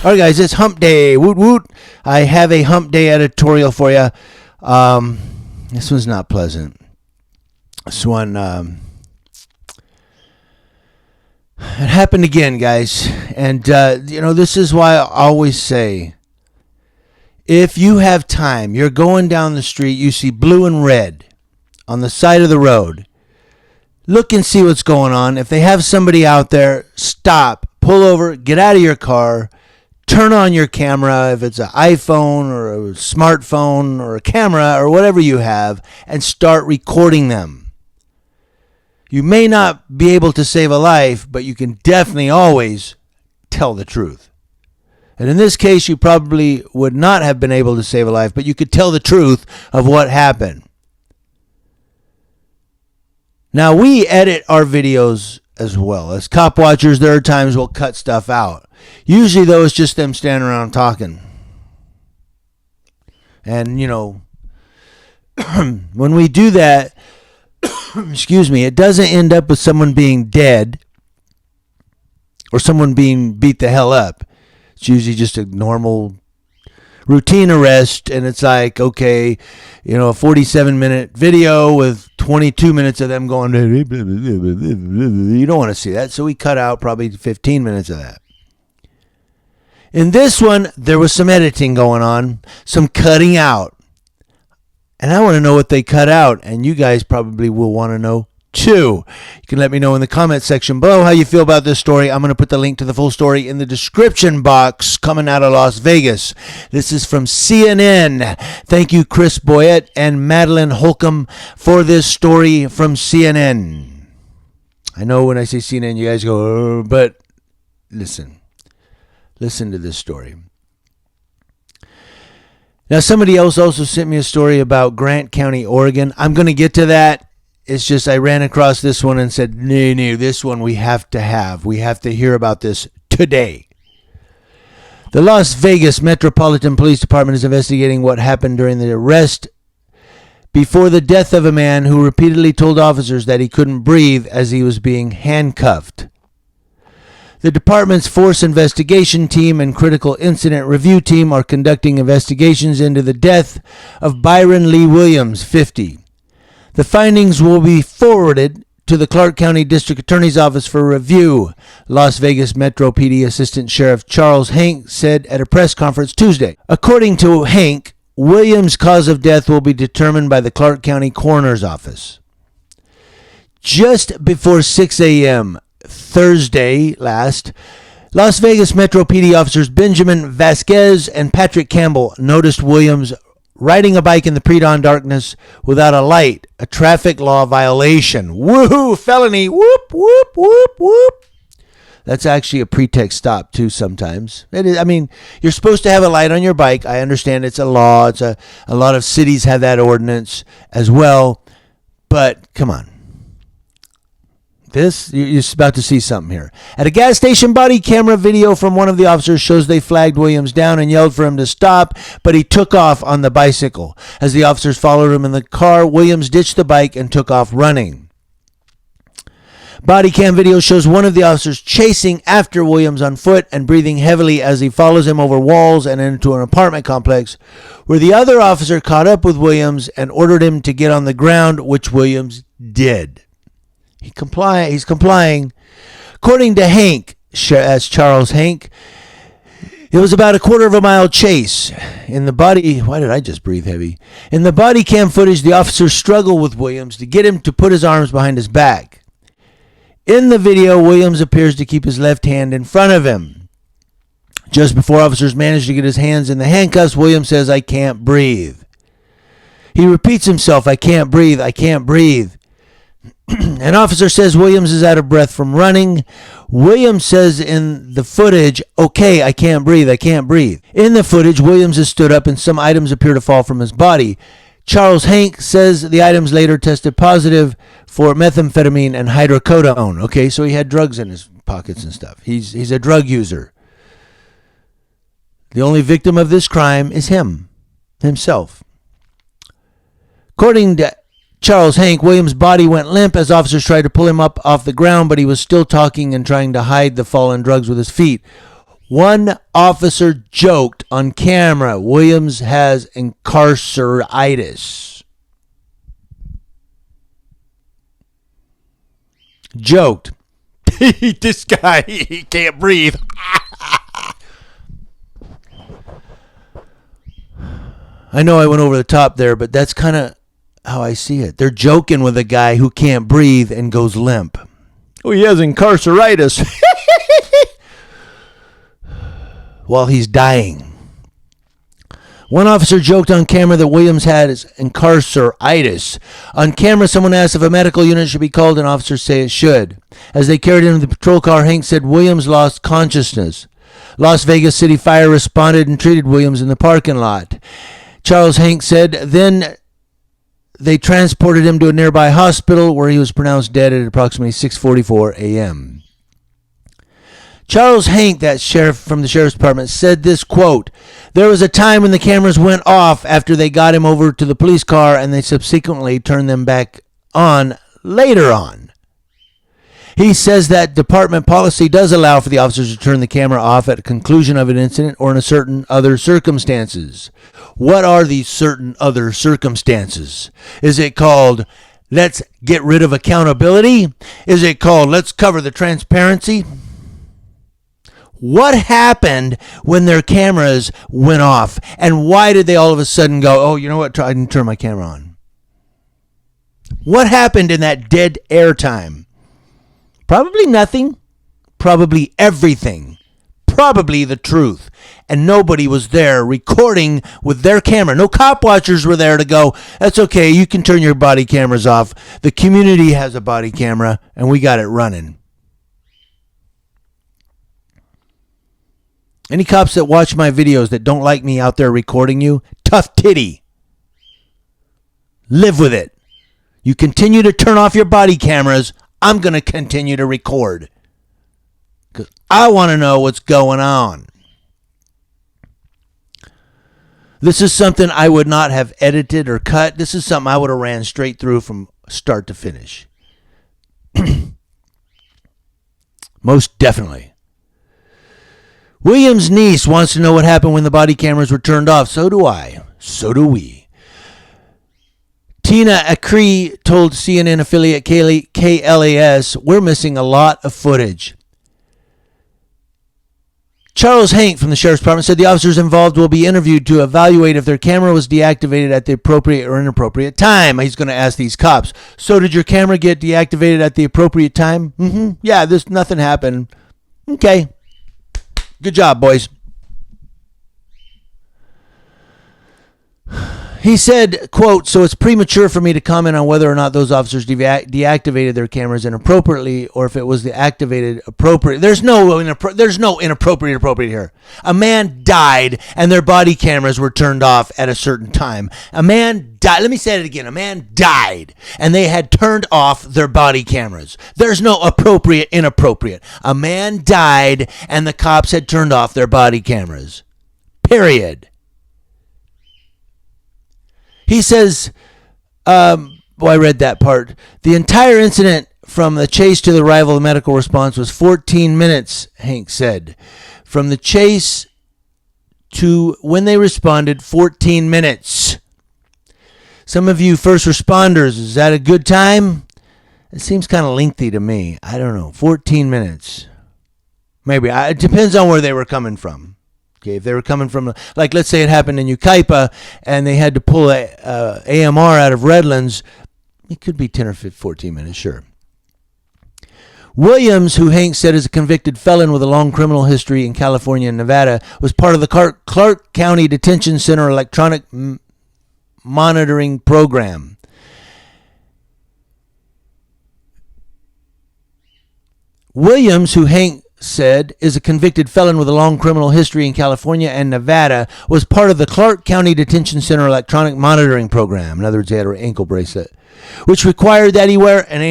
All right, guys, it's hump day. Woot woot. I have a hump day editorial for you. This one's not pleasant. This one, it happened again, guys. And, this is why I always say, if you have time, you're going down the street, you see blue and red on the side of the road. Look and see what's going on. If they have somebody out there, stop, pull over, get out of your car, turn on your camera, if it's an iPhone or a smartphone or a camera or whatever you have, and start recording them. You may not be able to save a life, but you can definitely always tell the truth. And in this case, you probably would not have been able to save a life, but you could tell the truth of what happened. Now, we edit our videos as well. As cop watchers, there are times we'll cut stuff out. Usually, though, it's just them standing around talking. And, when we do that, excuse me, it doesn't end up with someone being dead or someone being beat the hell up. It's usually just a normal routine arrest, and it's like, okay, a 47-minute video with 22 minutes of them going, you don't want to see that, so we cut out probably 15 minutes of that. In this one, there was some editing going on, some cutting out, and I want to know what they cut out, and you guys probably will want to know too. You can let me know in the comment section below how you feel about this story. I'm going to put the link to the full story in the description box coming out of Las Vegas. This is from CNN. Thank you, Chris Boyett and Madeline Holcomb, for this story from CNN. I know when I say CNN, you guys go, but listen. Listen to this story. Now, somebody else also sent me a story about Grant County, Oregon. I'm going to get to that. It's just I ran across this one and said, no, this one we have to have. We have to hear about this today. The Las Vegas Metropolitan Police Department is investigating what happened during the arrest before the death of a man who repeatedly told officers that he couldn't breathe as he was being handcuffed. The department's force investigation team and critical incident review team are conducting investigations into the death of Byron Lee Williams, 50. The findings will be forwarded to the Clark County District Attorney's Office for review, Las Vegas Metro PD Assistant Sheriff Charles Hank said at a press conference Tuesday. According to Hank, Williams' cause of death will be determined by the Clark County Coroner's Office. Just before 6 a.m. Thursday last, Las Vegas Metro PD officers Benjamin Vasquez and Patrick Campbell noticed Williams riding a bike in the pre-dawn darkness without a light, a traffic law violation. Woohoo, felony, whoop, whoop, whoop, whoop. That's actually a pretext stop, too, sometimes. It is, you're supposed to have a light on your bike. I understand it's a law. A lot of cities have that ordinance as well. But, come on. You're about to see something here. At a gas station, body camera video from one of the officers shows they flagged Williams down and yelled for him to stop, but he took off on the bicycle. As the officers followed him in the car, Williams ditched the bike and took off running. Body cam video shows one of the officers chasing after Williams on foot and breathing heavily as he follows him over walls and into an apartment complex, where the other officer caught up with Williams and ordered him to get on the ground, which Williams did. He's complying. According to Hank, as Charles Hank, it was about a quarter of a mile chase. Why did I just breathe heavy? In the body cam footage, the officers struggle with Williams to get him to put his arms behind his back. In the video, Williams appears to keep his left hand in front of him. Just before officers manage to get his hands in the handcuffs, Williams says, "I can't breathe." He repeats himself, "I can't breathe, I can't breathe." An officer says Williams is out of breath from running. Williams says in the footage, "Okay, I can't breathe, I can't breathe." In the footage, Williams has stood up and some items appear to fall from his body. Charles Hank says the items later tested positive for methamphetamine and hydrocodone. Okay, so he had drugs in his pockets and stuff. He's a drug user. The only victim of this crime is himself. According to Charles Hank, Williams' body went limp as officers tried to pull him up off the ground, but he was still talking and trying to hide the fallen drugs with his feet. One officer joked on camera Williams has incarceritis. Joked. This guy, he can't breathe. I know I went over the top there, but that's kind of how I see it. They're joking with a guy who can't breathe and goes limp. Oh, he has incarceritis. While he's dying. One officer joked on camera that Williams had incarceritis. On camera, someone asked if a medical unit should be called, and officers say it should. As they carried him to the patrol car, Hank said Williams lost consciousness. Las Vegas City Fire responded and treated Williams in the parking lot. Charles Hank said then they transported him to a nearby hospital where he was pronounced dead at approximately 6:44 a.m. Charles Hank, that sheriff from the sheriff's department, said this, quote, "There was a time when the cameras went off after they got him over to the police car and they subsequently turned them back on later on." He says that department policy does allow for the officers to turn the camera off at the conclusion of an incident or in a certain other circumstances. What are these certain other circumstances? Is it called let's get rid of accountability? Is it called let's cover the transparency? What happened when their cameras went off? And why did they all of a sudden go, oh, you know what, I didn't turn my camera on? What happened in that dead air time? Probably nothing. Probably everything. Probably the truth. And nobody was there recording with their camera. No cop watchers were there to go, that's okay, you can turn your body cameras off. The community has a body camera, and we got it running. Any cops that watch my videos that don't like me out there recording you, tough titty. Live with it. You continue to turn off your body cameras, I'm going to continue to record. Because I want to know what's going on. This is something I would not have edited or cut. This is something I would have ran straight through from start to finish. Most definitely. Williams' niece wants to know what happened when the body cameras were turned off. So do I. So do we. Tina Acree told CNN affiliate KLAS, we're missing a lot of footage. Charles Hank from the Sheriff's Department said the officers involved will be interviewed to evaluate if their camera was deactivated at the appropriate or inappropriate time. He's going to ask these cops, so did your camera get deactivated at the appropriate time? Yeah, nothing happened. Okay. Good job, boys. He said, quote, so it's premature for me to comment on whether or not those officers deactivated their cameras inappropriately or if it was deactivated appropriate. There's no inappropriate here. A man died and their body cameras were turned off at a certain time. A man died. Let me say it again. A man died and they had turned off their body cameras. There's no appropriate, inappropriate. A man died and the cops had turned off their body cameras. Period. He says, I read that part. The entire incident from the chase to the arrival of the medical response was 14 minutes, Hank said. From the chase to when they responded, 14 minutes. Some of you first responders, is that a good time? It seems kind of lengthy to me. I don't know. 14 minutes. Maybe. It depends on where they were coming from. Okay, if they were coming from, like, let's say it happened in Yucaipa and they had to pull a AMR out of Redlands, it could be 10 or 14 minutes, sure. Williams, who Hank said is a convicted felon with a long criminal history in California and Nevada, was part of the Clark County Detention Center electronic monitoring program. Williams, who Hank said is a convicted felon with a long criminal history in California and Nevada, was part of the Clark County Detention Center electronic monitoring program. In other words, he had an ankle bracelet, which required that he wear an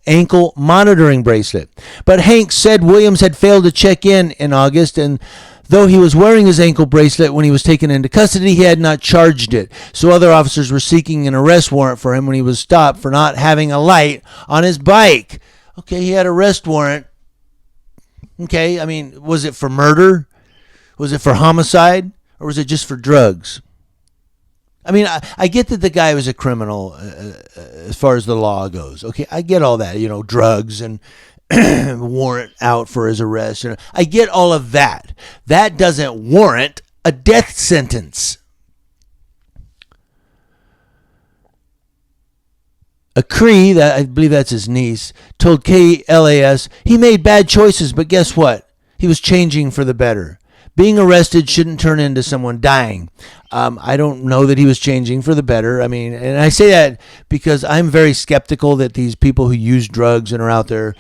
ankle monitoring bracelet. But Hank said Williams had failed to check in August, and though he was wearing his ankle bracelet when he was taken into custody, he had not charged it. So other officers were seeking an arrest warrant for him when he was stopped for not having a light on his bike. Okay, he had an arrest warrant. Okay, I mean, was it for murder? Was it for homicide or was it just for drugs? I mean, I get that the guy was a criminal as far as the law goes. Okay, I get all that, drugs and warrant out for his arrest. I get all of that. That doesn't warrant a death sentence. A Cree, that I believe that's his niece, told KLAS he made bad choices, but guess what? He was changing for the better. Being arrested shouldn't turn into someone dying. I don't know that he was changing for the better. I mean, and I say that because I'm very skeptical that these people who use drugs and are out there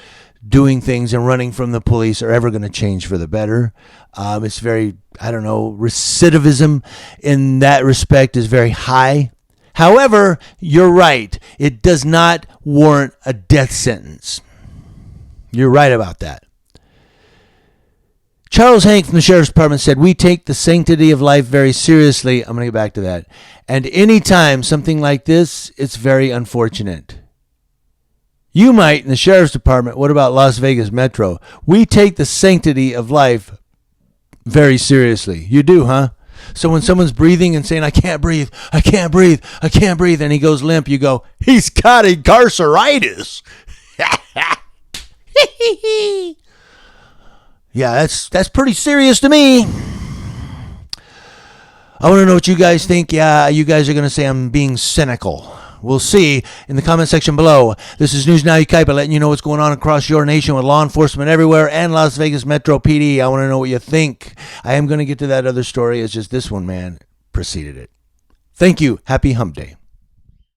doing things and running from the police are ever going to change for the better. It's very, recidivism in that respect is very high. However, you're right. It does not warrant a death sentence. You're right about that. Charles Hank from the Sheriff's Department said, "We take the sanctity of life very seriously." I'm going to get back to that. And anytime something like this, it's very unfortunate. You might in the Sheriff's Department. What about Las Vegas Metro? We take the sanctity of life very seriously. You do, huh? So when someone's breathing and saying, "I can't breathe, I can't breathe, I can't breathe," and he goes limp, you go, "He's got incarceritis." Yeah, that's pretty serious to me. I want to know what you guys think. Yeah, you guys are going to say I'm being cynical. We'll see in the comment section below. This is News Now Yucaipa, letting you know what's going on across your nation with law enforcement everywhere and Las Vegas Metro PD. I want to know what you think. I am going to get to that other story. It's just this one, man, preceded it. Thank you. Happy Hump Day.